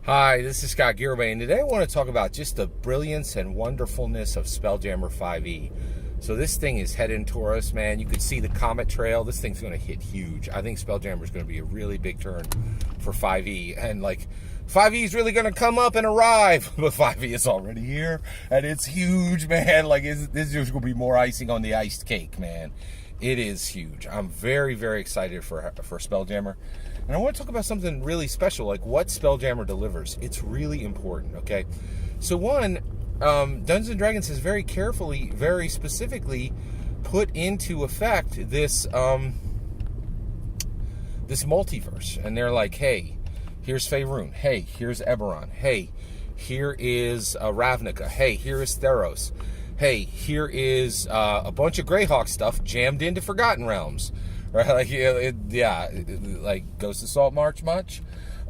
Hi, this is Scott Garibay, and today I want to talk about just the brilliance and wonderfulness of Spelljammer 5e. So this thing is heading toward us, man. You could see the comet trail. This thing's going to hit huge. I think Spelljammer is going to be a really big turn for 5e, and 5e is really going to come up and arrive, but 5e is already here, and it's huge, man. This is just going to be more icing on the iced cake, man. It is huge. I'm very, very excited for Spelljammer. And I want to talk about something really special, like what Spelljammer delivers. It's really important, okay? So one, Dungeons & Dragons has very carefully, very specifically put into effect this this multiverse. And they're like, hey, here's Faerun. Hey, here's Eberron. Hey, here is Ravnica. Hey, here is Theros. Hey, here is a bunch of Greyhawk stuff jammed into Forgotten Realms, right? Like Ghost of Saltmarsh much,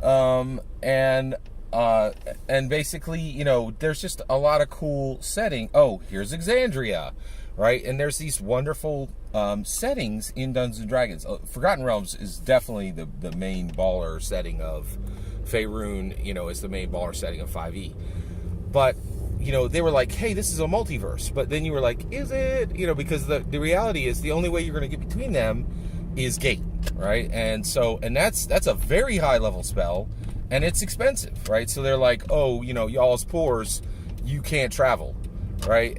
and basically, there's just a lot of cool setting. Oh, here's Exandria, right? And there's these wonderful settings in Dungeons and Dragons. Forgotten Realms is definitely the main baller setting of Faerun. Is the main baller setting of 5e, but they were like, hey, this is a multiverse. But then you were like, is it? Because the reality is the only way you're going to get between them is gate, right? And that's a very high level spell, and it's expensive, right? So they're like, oh, y'all's pores, you can't travel, right?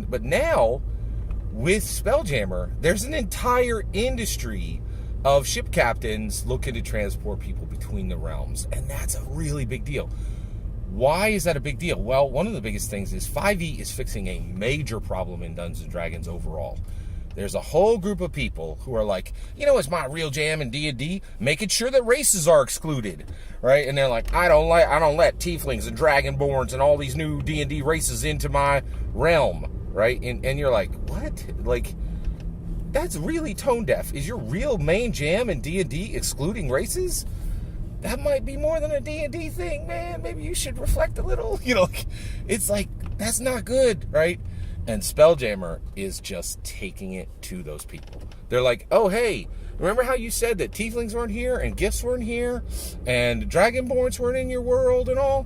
But now with Spelljammer, there's an entire industry of ship captains looking to transport people between the realms, and that's a really big deal. Why is that a big deal? Well, one of the biggest things is 5e is fixing a major problem in Dungeons & Dragons overall. There's a whole group of people who are like, it's my real jam in D&D, making sure that races are excluded, right? And they're like, I don't let tieflings and dragonborns and all these new D&D races into my realm, right? And you're like, what? That's really tone deaf. Is your real main jam in D&D excluding races? That might be more than a D&D thing, man. Maybe you should reflect a little. It's like, that's not good, right? And Spelljammer is just taking it to those people. They're like, oh, hey, remember how you said that tieflings weren't here and gifts weren't here and dragonborns weren't in your world and all?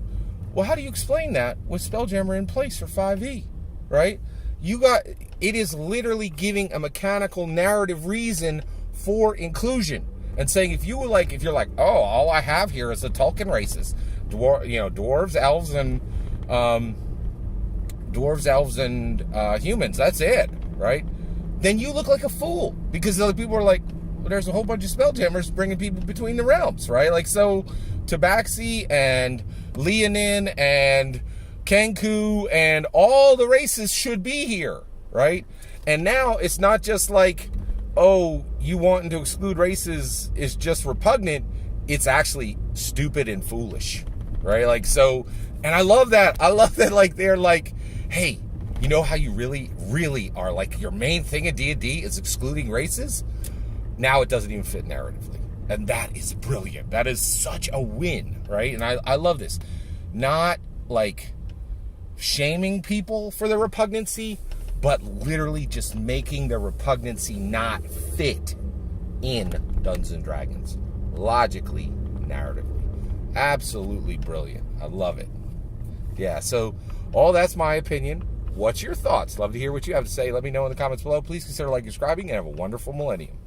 Well, how do you explain that with Spelljammer in place for 5e, right? It is literally giving a mechanical narrative reason for inclusion. And saying if you're like, oh, all I have here is the Tolkien races, dwarves, elves, and humans. That's it, right? Then you look like a fool because other people are like, well, there's a whole bunch of Spelljammers bringing people between the realms, right? So Tabaxi and Leonin and Kenku and all the races should be here, right? And now it's not just like, oh, you wanting to exclude races is just repugnant. It's actually stupid and foolish, right? And I love that. They're like, hey, you know how you really, really are your main thing in D&D is excluding races? Now it doesn't even fit narratively. And that is brilliant. That is such a win, right? And I love this. Not shaming people for their repugnancy, but literally just making the repugnancy not fit in Dungeons & Dragons. Logically, narratively. Absolutely brilliant. I love it. Yeah, so all that's my opinion. What's your thoughts? Love to hear what you have to say. Let me know in the comments below. Please consider subscribing, and have a wonderful millennium.